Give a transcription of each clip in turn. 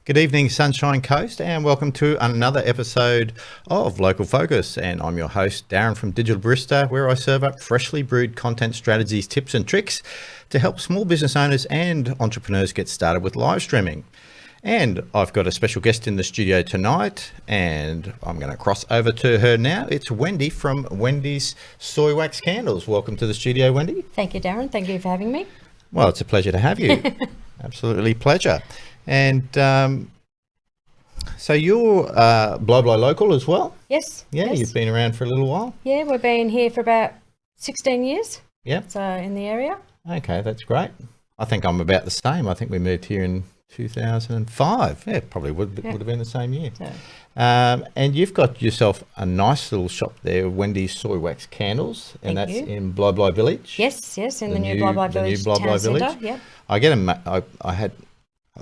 Good evening, Sunshine Coast, and welcome to another episode of Local Focus. And I'm your host, Darren from Digital Barista, where I serve up freshly brewed content strategies, tips and tricks to help small business owners and entrepreneurs get started with live streaming. And I've got a special guest in the studio tonight, and I'm going to cross over to her now. It's Wendy from Wendy's Soy Wax Candles. Welcome to the studio, Wendy. Thank you, Darren. Thank you for having me. Well, it's a pleasure to have you. Absolutely pleasure. And so you're Blow local as well? Yes. Yeah, yes. You've been around for a little while? Yeah, we've been here for about 16 years. Yeah. So in the area. Okay, that's great. I think I'm about the same. I think we moved here in 2005. Yeah, probably would have been the same year. So. And you've got yourself a nice little shop there, Wendy's Soy Wax Candles, and Thank that's you. in Blow Village. Yes, in the new Blow Village town centre. Yep. I get them.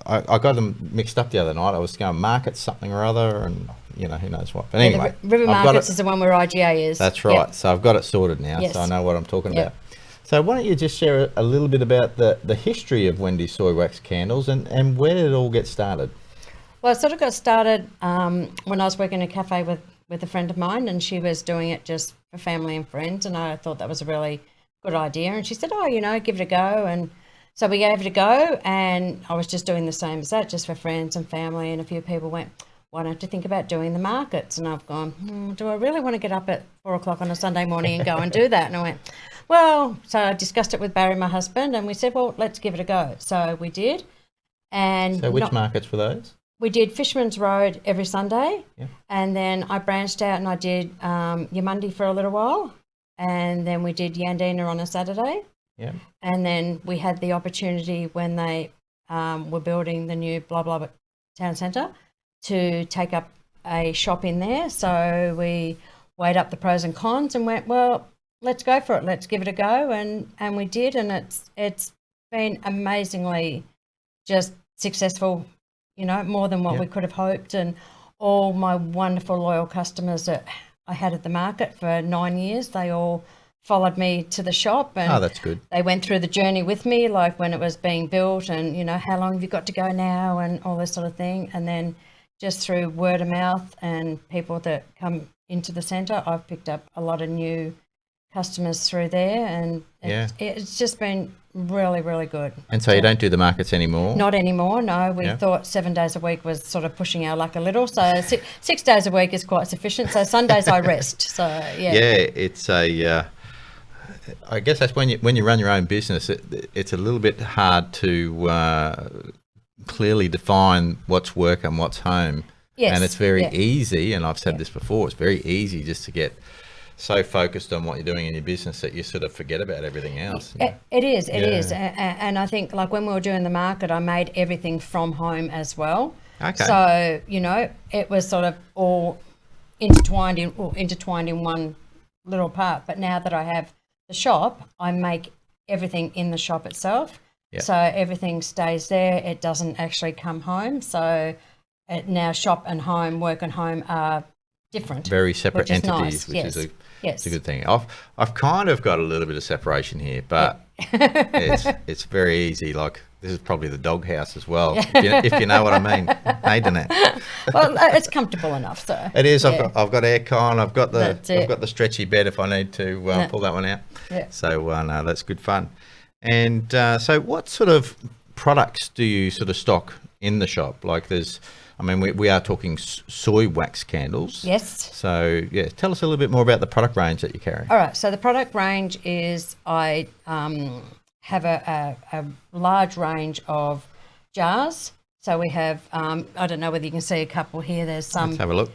I got them mixed up the other night. I was going to market something or other, and who knows what. But anyway, the River Markets is the one where IGA is. That's right. Yep. So I've got it sorted now. Yes. So I know what I'm talking Yep. about. So why don't you just share a little bit about the history of Wendy's Soy Wax Candles and where did it all get started? Well, it sort of got started when I was working in a cafe with a friend of mine, and she was doing it just for family and friends, and I thought that was a really good idea. And she said, give it a go. And so we gave it a go, and I was just doing the same as that, just for friends and family. And a few people went, why don't you think about doing the markets? And I've gone, do I really want to get up at 4 o'clock on a Sunday morning and go and do that? And I went, well, so I discussed it with Barry, my husband, and we said, well, let's give it a go. So we did. And so which markets were those? We did Fisherman's Road every Sunday. Yeah. And then I branched out and I did Yamundi for a little while. And then we did Yandina on a Saturday. Yeah. And then we had the opportunity when they were building the new blah blah town centre to take up a shop in there. So we weighed up the pros and cons and went, well, let's go for it. Let's give it a go. And we did. And it's been amazingly just successful, more than what we could have hoped. And all my wonderful loyal customers that I had at the market for 9 years, they all followed me to the shop, and that's good. They went through the journey with me, like when it was being built and how long have you got to go now and all this sort of thing. And then just through word of mouth and people that come into the centre, I've picked up a lot of new customers through there, and it's just been really, really good. And so you don't do the markets anymore? Not anymore, no. We thought 7 days a week was sort of pushing our luck a little, so 6 days a week is quite sufficient. So Sundays I rest. So yeah, it's I guess that's when you run your own business, it's a little bit hard to clearly define what's work and what's home. Yes. And it's very easy, and I've said this before, it's very easy just to get so focused on what you're doing in your business that you sort of forget about everything else. It is. And I think like when we were doing the market, I made everything from home as well. Okay. So, it was sort of all intertwined in one little part. But now that I have the shop, I make everything in the shop itself. Yep. So everything stays there. It doesn't actually come home. So now shop and home, work and home are different. Very separate entities, nice. Which is it's a good thing. I've kind of got a little bit of separation here, but it's very easy. Like this is probably the doghouse as well, if you know what I mean. Hey, Danette. Well, it's comfortable enough. So it is. I've got aircon. I've got the stretchy bed if I need to pull that one out. Yeah. So no, that's good fun. And so, what sort of products do you sort of stock in the shop? Like we are talking soy wax candles. Yes. So, tell us a little bit more about the product range that you carry. All right. So the product range is I have a large range of jars. So we have, I don't know whether you can see a couple here. There's some. Let's have a look.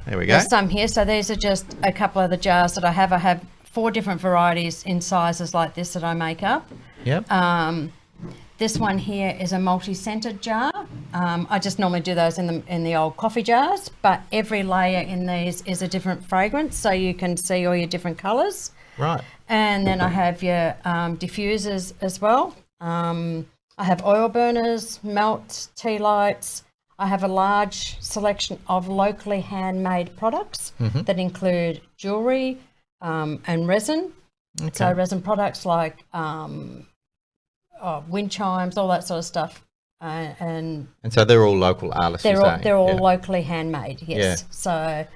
There we go. There's some here. So these are just a couple of the jars that I have. I have 4 different varieties in sizes like this that I make up. Yep. This one here is a multi-scented jar. I just normally do those in the old coffee jars, but every layer in these is a different fragrance, so you can see all your different colours. Right. And then I have your diffusers as well. I have oil burners, melts, tea lights. I have a large selection of locally handmade products that include jewellery and resin. Okay. So resin products like wind chimes, all that sort of stuff. and so they're all local artists. they're all Yeah. locally handmade. Yes, so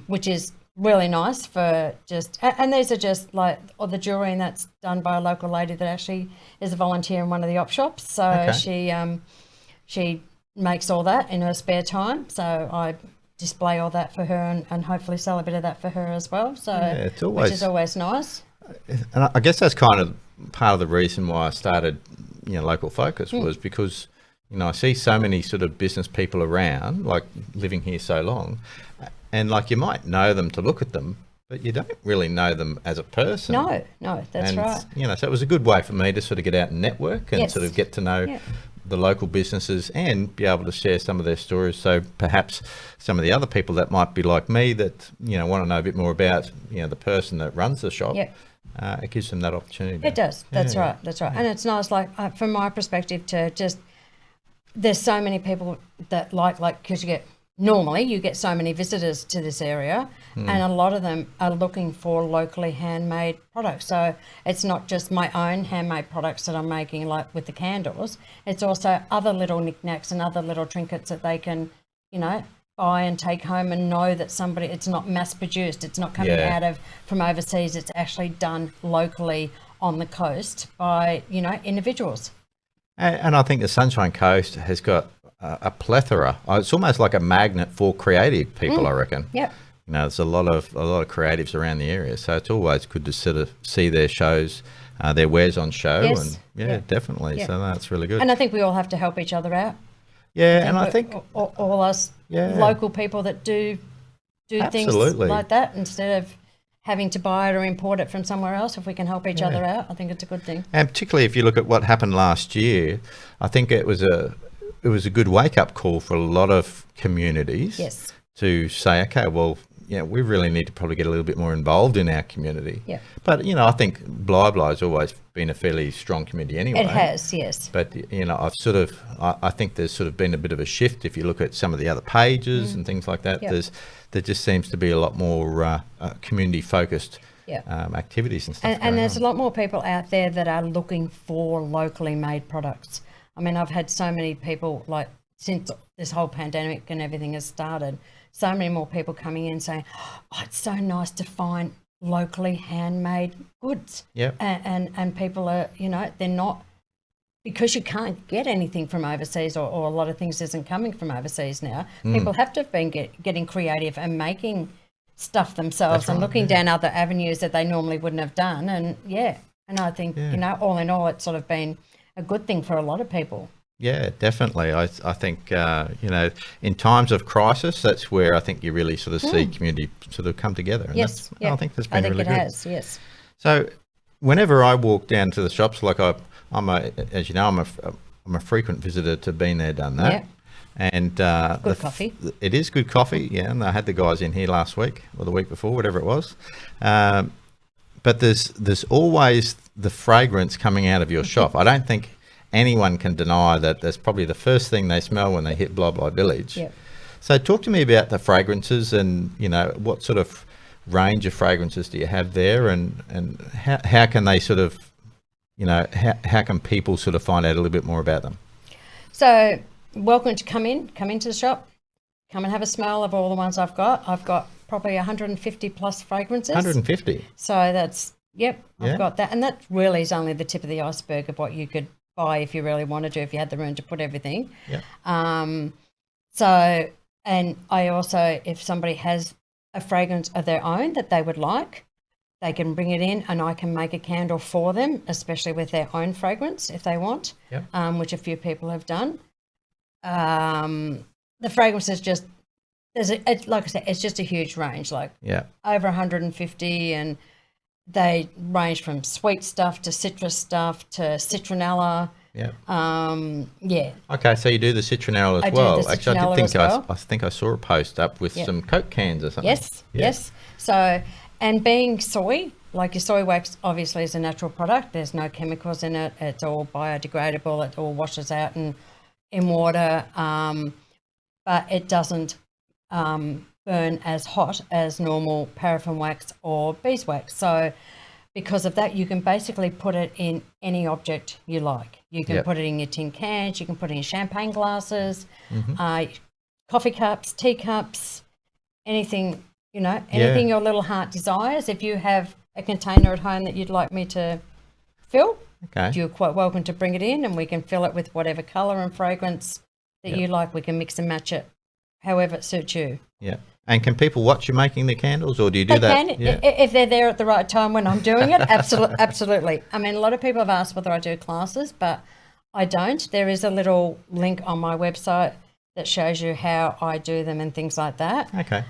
which is really nice for and these are just like or the jewellery that's done by a local lady that actually is a volunteer in one of the op shops. So she makes all that in her spare time. So I display all that for her and hopefully sell a bit of that for her as well. So it's always, which is always nice. And I guess that's kind of part of the reason why I started, Local Focus was because, I see so many sort of business people around, like living here so long, and like you might know them to look at them, but you don't really know them as a person. No, that's right. So it was a good way for me to sort of get out and network and sort of get to know the local businesses and be able to share some of their stories. So perhaps some of the other people that might be like me that, want to know a bit more about, the person that runs the shop. It gives them that opportunity. It does. That's right. And it's nice, like from my perspective, to just there's so many people that like because you get so many visitors to this area, and a lot of them are looking for locally handmade products. So it's not just my own handmade products that I'm making, like with the candles. It's also other little knickknacks and other little trinkets that they can, buy and take home and know that it's not mass produced. It's not coming out from overseas. It's actually done locally on the coast by, individuals. And I think the Sunshine Coast has got a plethora. It's almost like a magnet for creative people, I reckon. Yep. There's a lot of creatives around the area, so it's always good to sort of see their shows, their wares on show, and definitely. So that's really good. And I think we all have to help each other out. I think all us local people that do things like that, instead of having to buy it or import it from somewhere else, if we can help each other out, I think it's a good thing. And particularly if you look at what happened last year, I think it was a good wake-up call for a lot of communities to say, okay, well, we really need to probably get a little bit more involved in our community. Yeah. But, I think Bly has always been a fairly strong community anyway. It has, yes. But, I think there's sort of been a bit of a shift. If you look at some of the other pages and things like that, there just seems to be a lot more community-focused activities and stuff. And there's a lot more people out there that are looking for locally made products. I mean, I've had so many people, like, since this whole pandemic and everything has started, so many more people coming in saying, oh, it's so nice to find locally handmade goods. Yeah. And people are, they're not, because you can't get anything from overseas, or a lot of things isn't coming from overseas now. People have to have been getting creative and making stuff themselves and looking down other avenues that they normally wouldn't have done. And and I think, all in all, it's sort of been a good thing for a lot of people. Yeah, definitely. I think, in times of crisis, that's where I think you really sort of see community sort of come together. And I think that's been really good. I think it has, yes. So whenever I walk down to the shops, like I'm a frequent visitor to Been There, Done That. Yeah. And good coffee. It is good coffee, and I had the guys in here last week or the week before, whatever it was. But there's always the fragrance coming out of your shop. I don't think anyone can deny that that's probably the first thing they smell when they hit Bly Village. Yep. So talk to me about the fragrances and, what sort of range of fragrances do you have there, and how can they sort of, how can people sort of find out a little bit more about them? So welcome to come into the shop, come and have a smell of all the ones I've got. I've got probably 150 plus fragrances. 150? So that's, I've got that. And that really is only the tip of the iceberg of what you could buy if you really wanted to, if you had the room to put everything. So, and I also, if somebody has a fragrance of their own that they would like, they can bring it in and I can make a candle for them, especially with their own fragrance if they want, which a few people have done. The fragrance is just, like I said, it's just a huge range, like over 150, and they range from sweet stuff to citrus stuff to citronella. Okay, so you do the citronella as well. Actually, I think I saw a post up with some Coke cans or something. Yes. So, and being soy, like your soy wax obviously is a natural product. There's no chemicals in it. It's all biodegradable. It all washes out in water, but it doesn't burn as hot as normal paraffin wax or beeswax. So because of that, you can basically put it in any object you like. You can Yep. put it in your tin cans, you can put it in champagne glasses, Mm-hmm. coffee cups, teacups, anything, anything your little heart desires. If you have a container at home that you'd like me to fill, Okay. you're quite welcome to bring it in, and we can fill it with whatever colour and fragrance that Yep. you like. We can mix and match it however it suits you. Yeah. And can people watch you making the candles, or do you do They that? can, if they're there at the right time when I'm doing it. Absolutely. I mean, a lot of people have asked whether I do classes, but I don't. There is a little link on my website that shows you how I do them and things like that. Okay.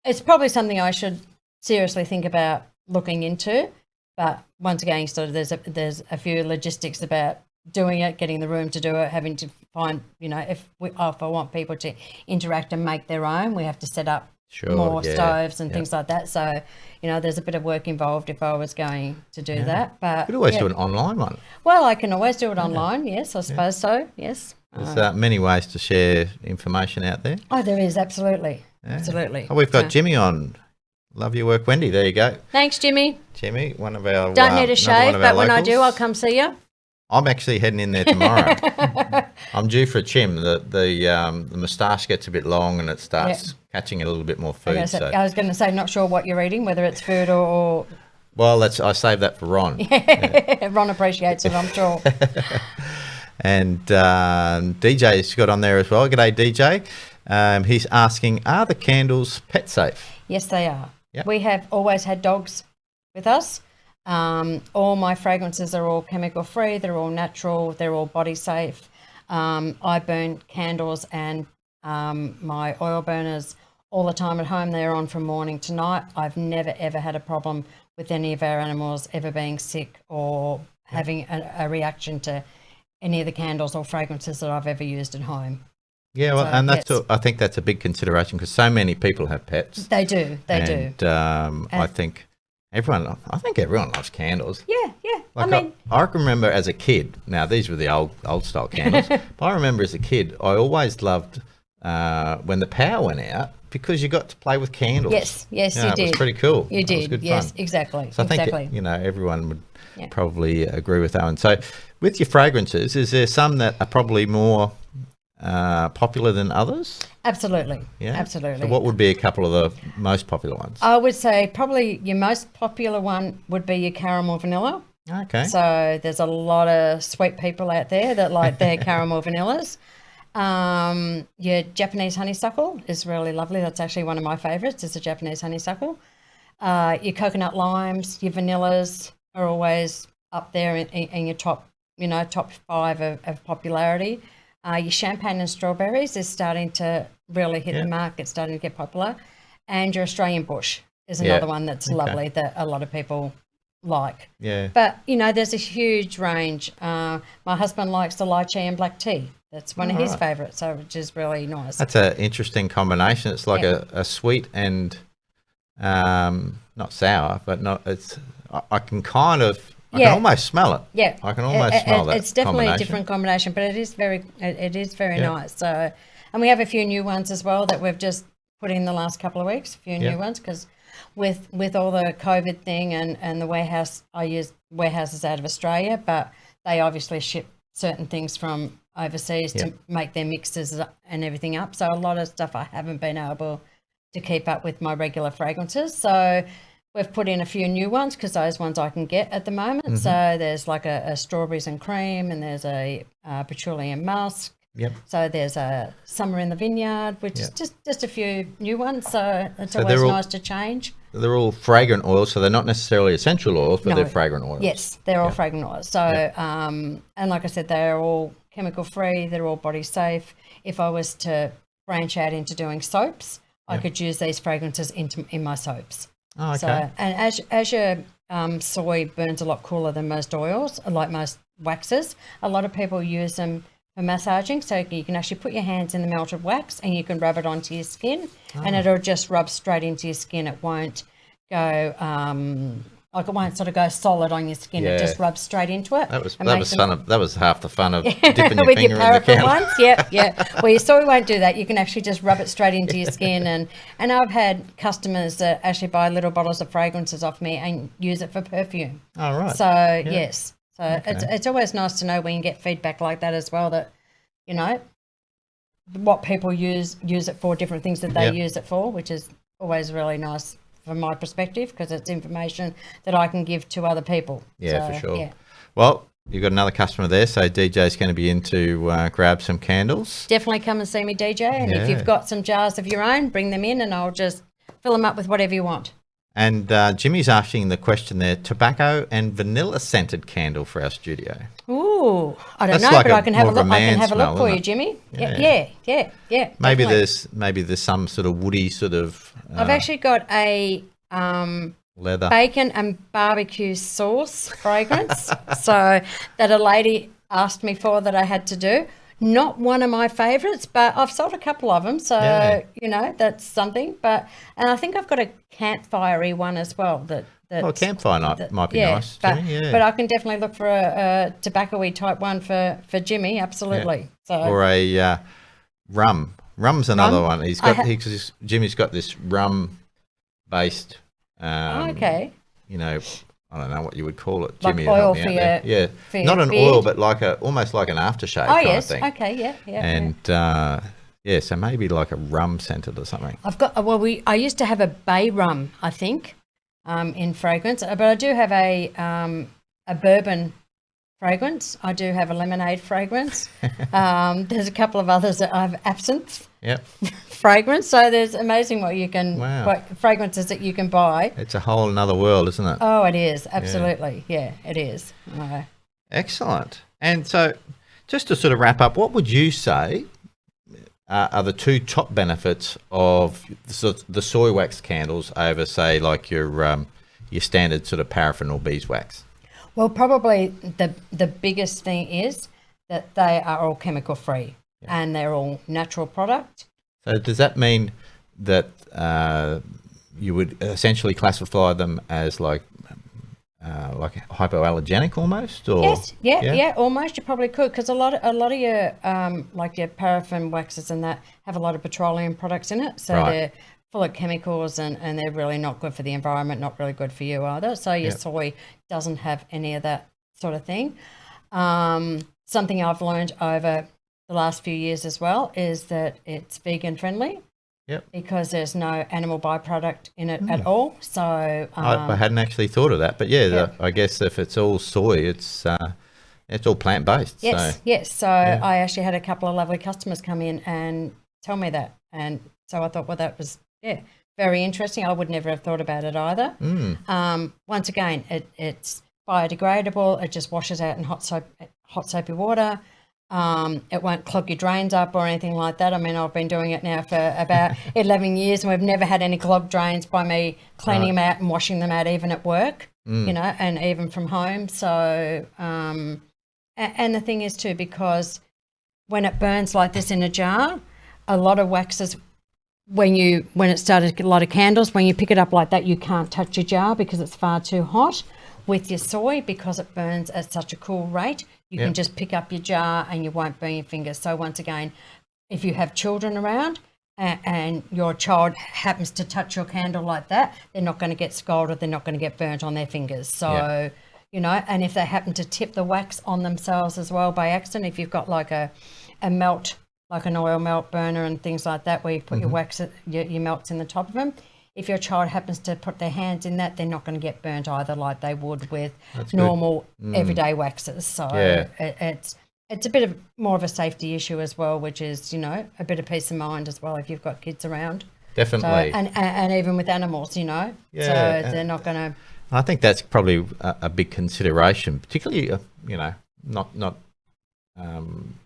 It's probably something I should seriously think about looking into, but once again, sort of there's a few logistics about doing it, getting the room to do it, having to find, if I want people to interact and make their own, we have to set up more stoves and things like that. So, there's a bit of work involved if I was going to do that. But You could always do an online one. Well, I can always do it online. Yes, I suppose so. Yes. There's many ways to share information out there. Oh, there is, absolutely. Absolutely. Oh, we've got Jimmy on. Love your work, Wendy. There you go. Than's, Jimmy. Jimmy, one of our Don't need a shave, but when I do, locals. I'll come see you. I'm actually heading in there tomorrow. I'm due for a trim. The moustache gets a bit long and it starts catching a little bit more food. I was going to say, not sure what you're eating, whether it's food or Well, I saved that for Ron. Ron appreciates it, I'm sure. And DJ's got on there as well. G'day, DJ. He's asking, are the candles pet safe? Yes, they are. Yep. We have always had dogs with us. All my fragrances are all chemical free. They're all natural. They're all body safe. I burn candles and my oil burners all the time at home. They're on from morning to night. I've never, ever had a problem with any of our animals ever being sick or having a reaction to any of the candles or fragrances that I've ever used at home. Yeah, well, So, and that's yes. I think that's a big consideration because so many people have pets. They do. I think everyone loves candles. Yeah, yeah. Like I remember as a kid. Now these were the old style candles. But I remember as a kid, I always loved when the power went out because you got to play with candles. Yes, you It did. was pretty cool. You It was did. good Yes, fun. exactly. So I think exactly. everyone would probably agree with that one. So with your fragrances, is there some that are probably more popular than others? Absolutely. Yeah, Absolutely. So what would be a couple of the most popular ones? I would say probably your most popular one would be your caramel vanilla. Okay. So there's a lot of sweet people out there that like their caramel vanillas. Your Japanese honeysuckle is really lovely. That's actually one of my favourites, is the Japanese honeysuckle. Your coconut limes, your vanillas are always up there in your top 5 of popularity. Your champagne and strawberries is starting to really hit the mark. It's starting to get popular. And your Australian bush is another one that's lovely that a lot of people like. Yeah. But, there's a huge range. My husband likes the lychee and black tea. That's one of his favourites, which is really nice. That's an interesting combination. It's like a sweet and not sour, but I can kind of I can almost smell it. Yeah, I can almost smell that. It's definitely a combination. different combination, but it is very nice. So, and we have a few new ones as well that we've just put in the last couple of weeks. A few new ones because with all the COVID thing and the warehouse, I use warehouses out of Australia, but they obviously ship certain things from overseas to make their mixes and everything up. So a lot of stuff I haven't been able to keep up with my regular fragrances. So we've put in a few new ones because those ones I can get at the moment. Mm-hmm. So there's like a strawberries and cream, and there's a patchouli and musk. Yep. So there's a summer in the vineyard, which is just a few new ones. So it's So always they're all- nice to change. They're all fragrant oils, so they're not necessarily essential oils, but No. they're fragrant oils. Yes, they're all fragrant oils. So, and like I said, they're all chemical free. They're all body safe. If I was to branch out into doing soaps, I could use these fragrances in my soaps. Oh, okay. So, and as your soy burns a lot cooler than most oils, like most waxes, a lot of people use them for massaging. So you can actually put your hands in the melted wax and you can rub it onto your skin, and it'll just rub straight into your skin. It won't go Like it won't sort of go solid on your skin. Yeah. It just rubs straight into it. That was and fun. makes them- That was half the fun of dipping your with finger your in the paraffin candle. ones. Yeah. Well, your soy won't do that. You can actually just rub it straight into your skin. And I've had customers that actually buy little bottles of fragrances off me and use it for perfume. Oh, right. So yes, so it's always nice to know when you get feedback like that as well, that you know what people use it for, different things that they use it for, which is always really nice from my perspective, because it's information that I can give to other people. Yeah, So, for sure. Yeah. Well, you've got another customer there, so DJ's going to be in to grab some candles. Definitely come and see me, DJ, and if Yeah. you've got some jars of your own, bring them in and I'll just fill them up with whatever you want. And Jimmy's asking the question there, tobacco and vanilla scented candle for our studio. Ooh, I don't That's know, like but a- I can have a more of a look. I can man have a smell, look for isn't you, it? Jimmy. Yeah. Yeah. Maybe definitely. there's some sort of woody sort of I've actually got a leather. bacon and barbecue sauce fragrance, so that a lady asked me for that I had to do. Not one of my favourites, but I've sold a couple of them, so Yeah. you know that's something. And I think I've got a campfirey one as well. Well, campfire night might be nice, but, Jimmy. Yeah. but I can definitely look for a tobacco-y type one for Jimmy. Absolutely. So Or a rum. Rum's another Rum? one. He's I got Jimmy's got this rum based. okay. You know, I don't know what you would call it. Like Jimmy, oil help me for out there. your- Yeah, for your not an beard? oil, but like almost like an aftershave Oh kind yes. of thing. Okay. Yeah. And yeah, so maybe like a rum scented or something. I've got I used to have a bay rum, I think, in fragrance, but I do have a bourbon fragrance. I do have a lemonade fragrance. There's a couple of others that I have absinthe Yep, fragrance. So there's amazing what you can Wow. what fragrances that you can buy. it's a whole another world, isn't it? Oh, it is absolutely. Yeah, it is. Excellent. And so, just to sort of wrap up, what would you say are the two top benefits of the soy wax candles over, say, like your standard sort of paraffin or beeswax? Well, probably the biggest thing is that they are all chemical free and they're all natural product. So does that mean that you would essentially classify them as like hypoallergenic almost? Or Yes, yeah, almost. You probably could, because a lot of your like your paraffin waxes and that have a lot of petroleum products in it, so Right. they're full of chemicals and they're really not good for the environment, not really good for you either. So your soy doesn't have any of that sort of thing. Something I've learned over the last few years as well is that it's vegan friendly. Yep. Because there's no animal byproduct in it at all. So I hadn't actually thought of that, but I guess if it's all soy, it's all plant based. Yes. So I actually had a couple of lovely customers come in and tell me that, and so I thought, well, that was very interesting. I would never have thought about it either. Once again, it's biodegradable. It just washes out in hot soapy water. It won't clog your drains up or anything like that. I mean, I've been doing it now for about 11 years and we've never had any clogged drains by me cleaning them out and washing them out, even at work, you know, and even from home. So, and the thing is too, because when it burns like this in a jar, a lot of waxes, when it started a lot of candles, when you pick it up like that, you can't touch your jar because it's far too hot. With your soy, because it burns at such a cool rate, you can just pick up your jar and you won't burn your fingers. So once again, if you have children around and your child happens to touch your candle like that, they're not going to get scalded, they're not going to get burnt on their fingers. So, you know, and if they happen to tip the wax on themselves as well by accident, if you've got like a melt, like an oil melt burner and things like that, where you put your wax, your melts in the top of them, if your child happens to put their hands in that, they're not going to get burnt either, like they would with normal everyday waxes. So it's a bit of more of a safety issue as well, which is, you know, a bit of peace of mind as well if you've got kids around. Definitely. So, and even with animals, you know, so they're not going to. I think that's probably a big consideration, particularly, you know, not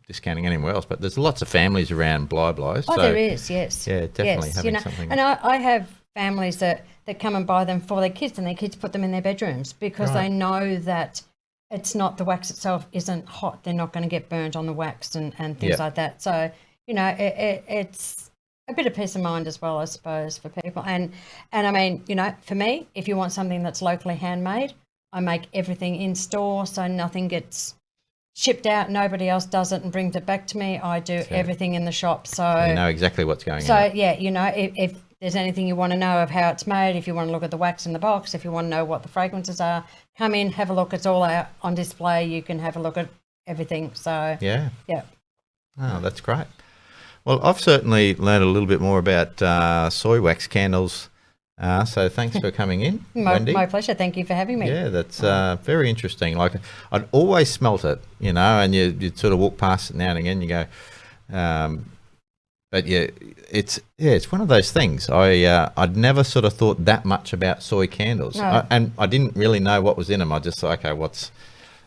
discounting anywhere else, but there's lots of families around Bly. Oh, So, there is, yes. Yeah, definitely yes, having you know, something. And I have families that come and buy them for their kids, and their kids put them in their bedrooms because they know that it's not, the wax itself isn't hot. They're not going to get burnt on the wax and things like that. So, you know, it's a bit of peace of mind as well, I suppose, for people. And I mean, you know, for me, if you want something that's locally handmade, I make everything in store, so nothing gets shipped out. Nobody else does it and brings it back to me. I do everything in the shop. So you know exactly what's going on. So yeah, you know, if there's anything you want to know of how it's made, if you want to look at the wax in the box, if you want to know what the fragrances are, come in, have a look. It's all out on display. You can have a look at everything. So yeah. Yeah. Oh, that's great. Well, I've certainly learned a little bit more about soy wax candles. So thanks for coming in, Wendy. My pleasure. Thank you for having me. Yeah, that's very interesting. Like, I'd always smelt it, you know, and you'd sort of walk past it now and again. You go, but yeah, it's one of those things. I'd never sort of thought that much about soy candles, No. and I didn't really know what was in them. I just thought, okay, what's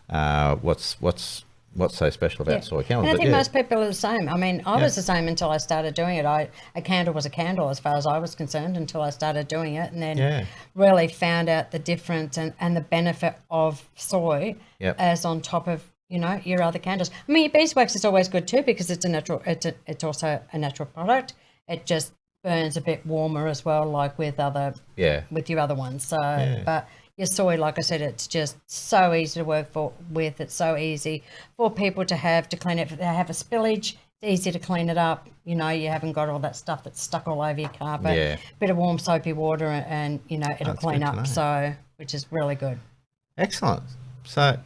so special about soy candles? And I But think yeah. most people are the same. I mean, I was the same until I started doing it. A candle was a candle as far as I was concerned until I started doing it, and then really found out the difference and the benefit of soy as on top of, you know, your other candles. I mean, your beeswax is always good too because it's a natural. It's also a natural product. It just burns a bit warmer as well, like with with your other ones. So, but your soy, like I said, it's just so easy to work with. It's so easy for people to clean it. If they have a spillage, it's easy to clean it up. You know, you haven't got all that stuff that's stuck all over your carpet. Yeah. Bit of warm soapy water and you know, it'll clean up. So, which is really good. Excellent. So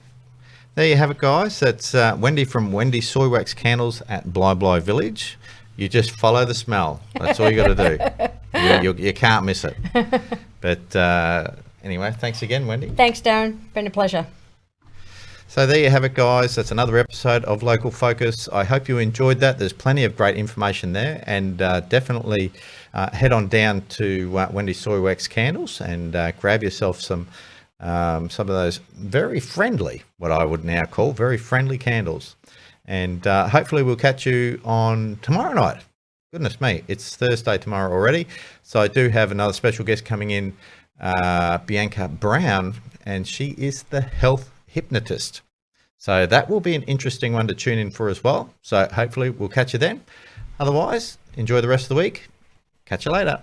there you have it, guys. That's Wendy from Wendy Soy Wax Candles at Bly Village. You just follow the smell. That's all you got to do. You can't miss it. But anyway, thanks again, Wendy. Thanks, Darren. Been a pleasure. So there you have it, guys. That's another episode of Local Focus. I hope you enjoyed that. There's plenty of great information there, and definitely head on down to Wendy Soy Wax Candles and grab yourself some of those very friendly, what I would now call very friendly candles. And hopefully we'll catch you on tomorrow night. Goodness me, it's Thursday tomorrow already. So I do have another special guest coming in, Bianca Brown, and she is the health hypnotist. So that will be an interesting one to tune in for as well. So hopefully we'll catch you then. Otherwise, enjoy the rest of the week. Catch you later.